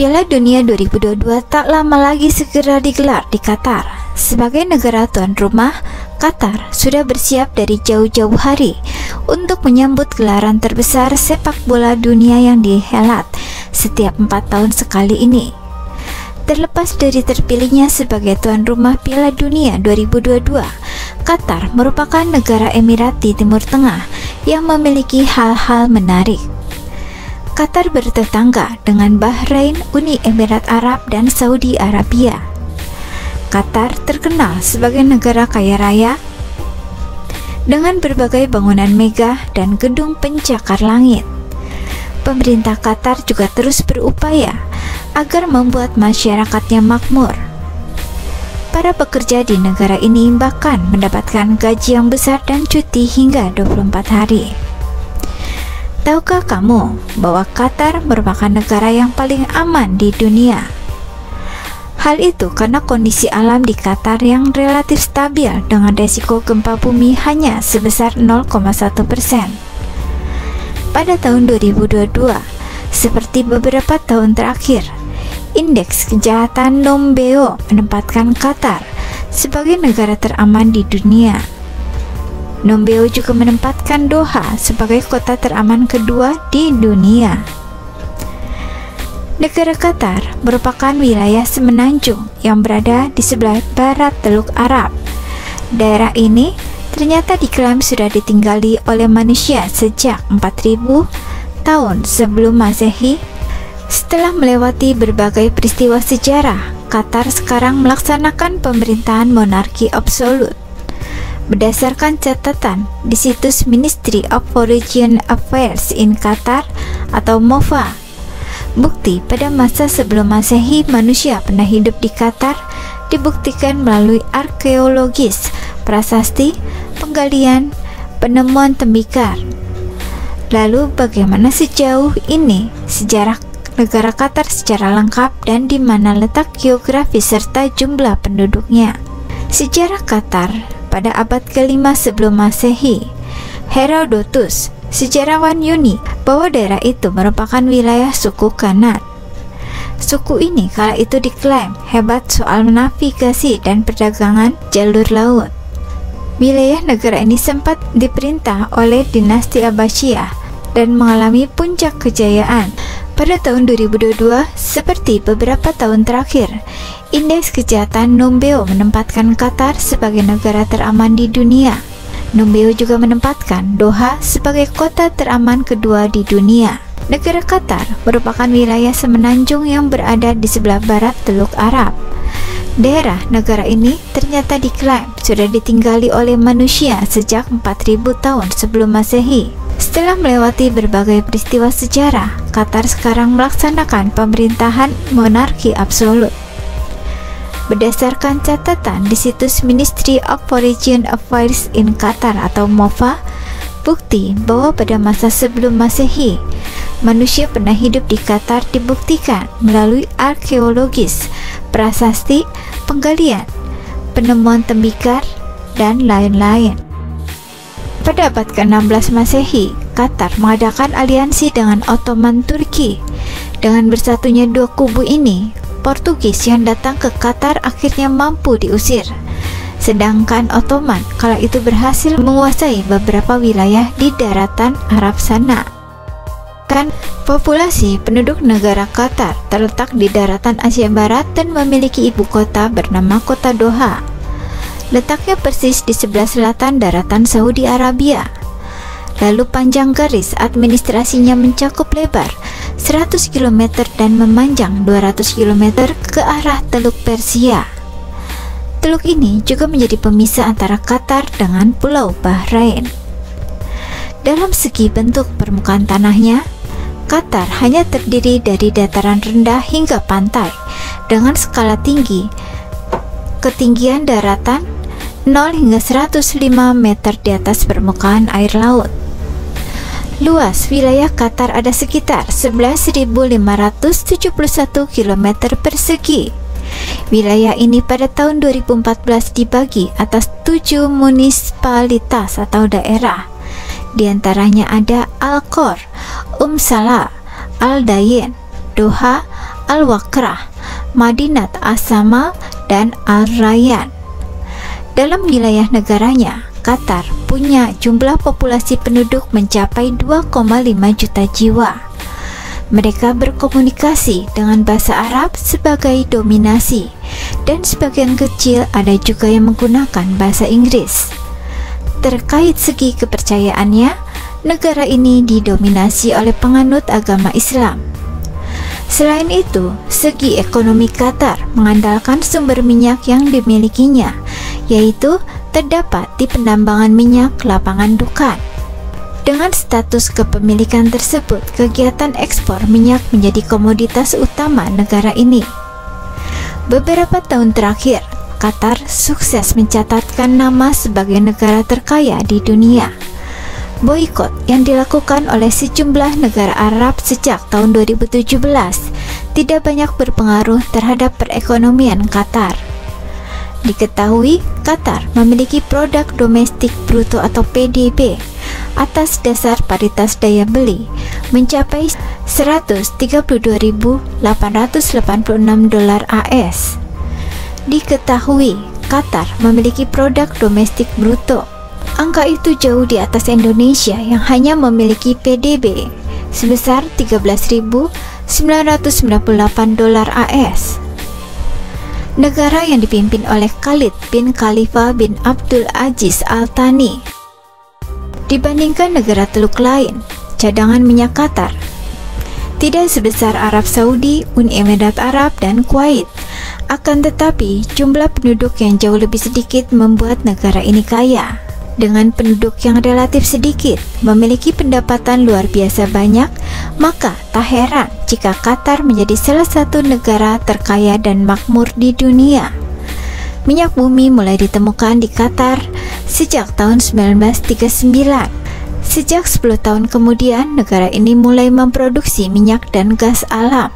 Piala Dunia 2022 tak lama lagi segera digelar di Qatar. Sebagai negara tuan rumah, Qatar sudah bersiap dari jauh-jauh hari untuk menyambut gelaran terbesar sepak bola dunia yang dihelat setiap 4 tahun sekali ini. Terlepas dari terpilihnya sebagai tuan rumah Piala Dunia 2022, Qatar merupakan negara Emirat di Timur Tengah yang memiliki hal-hal menarik. Qatar bertetangga dengan Bahrain, Uni Emirat Arab, dan Saudi Arabia. Qatar terkenal sebagai negara kaya raya dengan berbagai bangunan megah dan gedung pencakar langit. Pemerintah Qatar juga terus berupaya agar membuat masyarakatnya makmur. Para pekerja di negara ini bahkan mendapatkan gaji yang besar dan cuti hingga 24 hari. Tahukah kamu bahwa Qatar merupakan negara yang paling aman di dunia? Hal itu karena kondisi alam di Qatar yang relatif stabil dengan resiko gempa bumi hanya sebesar 0,1%. Pada tahun 2022, seperti beberapa tahun terakhir, indeks kejahatan Numbeo menempatkan Qatar sebagai negara teraman di dunia. Numbeo juga menempatkan Doha sebagai kota teraman kedua di dunia. Negara Qatar merupakan wilayah semenanjung yang berada di sebelah barat Teluk Arab. Daerah ini ternyata diklaim sudah ditinggali oleh manusia sejak 4000 tahun sebelum Masehi. Setelah melewati berbagai peristiwa sejarah, Qatar sekarang melaksanakan pemerintahan monarki absolut. Berdasarkan catatan di situs Ministry of Foreign Affairs in Qatar atau MOFA, bukti pada masa sebelum Masehi manusia pernah hidup di Qatar dibuktikan melalui arkeologis, prasasti, penggalian, penemuan tembikar. Lalu bagaimana sejauh ini sejarah negara Qatar secara lengkap dan di mana letak geografis serta jumlah penduduknya? Sejarah Qatar pada abad ke-5 sebelum Masehi, Herodotus, sejarawan Yunani, bahwa daerah itu merupakan wilayah suku Kanaan. Suku ini kala itu diklaim hebat soal navigasi dan perdagangan jalur laut. Wilayah negara ini sempat diperintah oleh dinasti Abbasiyah dan mengalami puncak kejayaan. Pada tahun 2022, seperti beberapa tahun terakhir, indeks kejahatan Numbeo menempatkan Qatar sebagai negara teraman di dunia. Numbeo juga menempatkan Doha sebagai kota teraman kedua di dunia. Negara Qatar merupakan wilayah semenanjung yang berada di sebelah barat Teluk Arab. Daerah negara ini ternyata diklaim sudah ditinggali oleh manusia sejak 4000 tahun sebelum Masehi. Setelah melewati berbagai peristiwa sejarah, Qatar sekarang melaksanakan pemerintahan monarki absolut. Berdasarkan catatan di situs Ministry of Foreign Affairs in Qatar atau MOFA, bukti bahwa pada masa sebelum Masehi, manusia pernah hidup di Qatar dibuktikan melalui arkeologis, prasasti, penggalian, penemuan tembikar, dan lain-lain. Pada abad ke-16 Masehi, Qatar mengadakan aliansi dengan Ottoman Turki. Dengan bersatunya dua kubu ini, Portugis yang datang ke Qatar akhirnya mampu diusir. Sedangkan Ottoman kala itu berhasil menguasai beberapa wilayah di daratan Arab sana. Kan populasi penduduk negara Qatar terletak di daratan Asia Barat dan memiliki ibu kota bernama Kota Doha. Letaknya persis di sebelah selatan daratan Saudi Arabia. Lalu panjang garis administrasinya mencakup lebar 100 km dan memanjang 200 km ke arah Teluk Persia. Teluk ini juga menjadi pemisah antara Qatar dengan Pulau Bahrain. Dalam segi bentuk permukaan tanahnya, Qatar hanya terdiri dari dataran rendah hingga pantai dengan skala tinggi, ketinggian daratan 0 hingga 105 meter di atas permukaan air laut. Luas wilayah Qatar ada sekitar 11.571 km persegi. Wilayah ini pada tahun 2014 dibagi atas 7 munisipalitas atau daerah. Di antaranya ada Al-Khor, Salah, Al-Dayin, Doha, Al-Wakrah, Madinat As-Sama, dan Al-Rayyan. Dalam wilayah negaranya, Qatar punya jumlah populasi penduduk mencapai 2,5 juta jiwa. Mereka berkomunikasi dengan bahasa Arab sebagai dominasi, dan sebagian kecil ada juga yang menggunakan bahasa Inggris. Terkait segi kepercayaannya, negara ini didominasi oleh penganut agama Islam. Selain itu, segi ekonomi Qatar mengandalkan sumber minyak yang dimilikinya, yaitu terdapat di penambangan minyak lapangan Dukan. Dengan status kepemilikan tersebut, kegiatan ekspor minyak menjadi komoditas utama negara ini. Beberapa tahun terakhir, Qatar sukses mencatatkan nama sebagai negara terkaya di dunia. Boikot yang dilakukan oleh sejumlah negara Arab sejak tahun 2017 tidak banyak berpengaruh terhadap perekonomian Qatar. Diketahui, Qatar memiliki produk domestik bruto atau PDB atas dasar paritas daya beli mencapai 132.886 dolar AS. Diketahui, Qatar memiliki produk domestik bruto. Angka itu jauh di atas Indonesia yang hanya memiliki PDB sebesar 13.998 dolar AS. Negara yang dipimpin oleh Khalid bin Khalifa bin Abdul Aziz Al Thani. Dibandingkan negara Teluk lain, cadangan minyak Qatar tidak sebesar Arab Saudi, Uni Emirat Arab, dan Kuwait. Akan tetapi, jumlah penduduk yang jauh lebih sedikit membuat negara ini kaya. Dengan penduduk yang relatif sedikit, memiliki pendapatan luar biasa banyak, maka tak heran jika Qatar menjadi salah satu negara terkaya dan makmur di dunia. Minyak bumi mulai ditemukan di Qatar sejak tahun 1939. Sejak 10 tahun kemudian, negara ini mulai memproduksi minyak dan gas alam.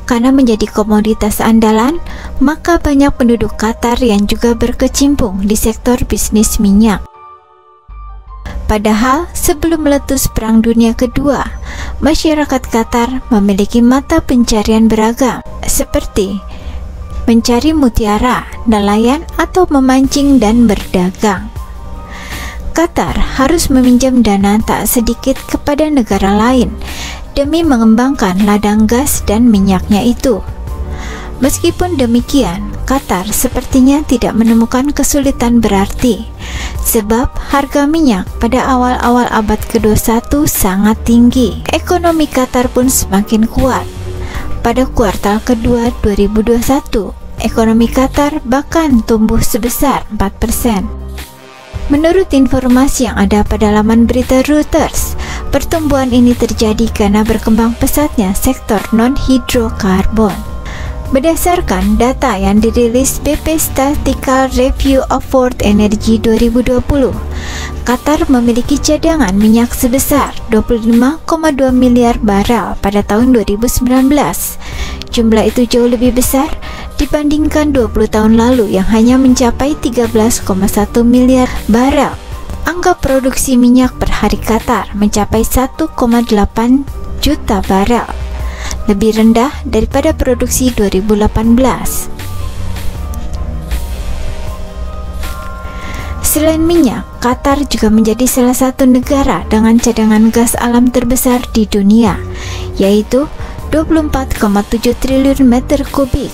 Karena menjadi komoditas andalan, maka banyak penduduk Qatar yang juga berkecimpung di sektor bisnis minyak. Padahal sebelum meletus Perang Dunia Kedua, masyarakat Qatar memiliki mata pencarian beragam, seperti mencari mutiara, nelayan, atau memancing dan berdagang. Qatar harus meminjam dana tak sedikit kepada negara lain demi mengembangkan ladang gas dan minyaknya itu. Meskipun demikian, Qatar sepertinya tidak menemukan kesulitan berarti, sebab harga minyak pada awal-awal abad ke-21 sangat tinggi. Ekonomi Qatar pun semakin kuat. Pada kuartal kedua 2021, ekonomi Qatar bahkan tumbuh sebesar 4%. Menurut informasi yang ada pada laman berita Reuters, pertumbuhan ini terjadi karena berkembang pesatnya sektor non-hidrokarbon. Berdasarkan data yang dirilis BP Statistical Review of World Energy 2020, Qatar memiliki cadangan minyak sebesar 25,2 miliar barel pada tahun 2019. Jumlah itu jauh lebih besar dibandingkan 20 tahun lalu yang hanya mencapai 13,1 miliar barel. Angka produksi minyak per hari Qatar mencapai 1,8 juta barel, lebih rendah daripada produksi 2018. Selain minyak, Qatar juga menjadi salah satu negara dengan cadangan gas alam terbesar di dunia, yaitu 24,7 triliun meter kubik.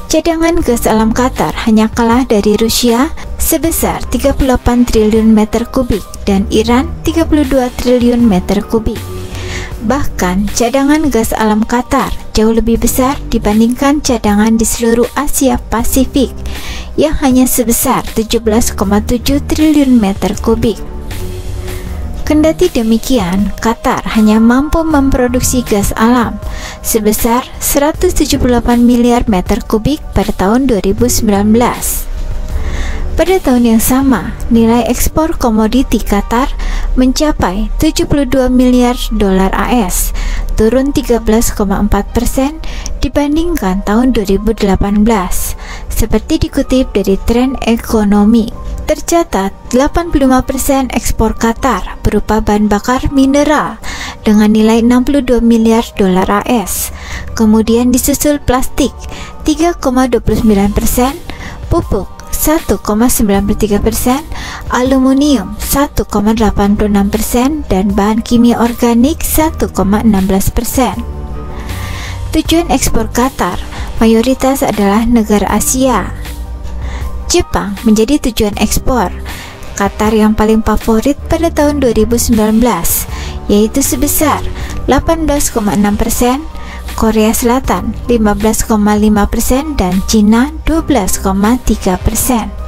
Cadangan gas alam Qatar hanya kalah dari Rusia sebesar 38 triliun meter kubik dan Iran 32 triliun meter kubik. Bahkan cadangan gas alam Qatar jauh lebih besar dibandingkan cadangan di seluruh Asia Pasifik yang hanya sebesar 17,7 triliun meter kubik. Kendati demikian, Qatar hanya mampu memproduksi gas alam sebesar 178 miliar meter kubik pada tahun 2019. Pada tahun yang sama, nilai ekspor komoditi Qatar mencapai 72 miliar dolar AS, turun 13,4% dibandingkan tahun 2018. Seperti dikutip dari Tren Ekonomi, tercatat 85% ekspor Qatar berupa bahan bakar mineral dengan nilai 62 miliar dolar AS. kemudian disusul plastik 3,29%, pupuk 1,93%, aluminium 1,86%, dan bahan kimia organik 1,16%. Tujuan ekspor Qatar mayoritas adalah negara Asia. Jepang menjadi tujuan ekspor Qatar yang paling favorit pada tahun 2019, yaitu sebesar 18,6%, Korea Selatan 15,5%, dan Cina 12,3%.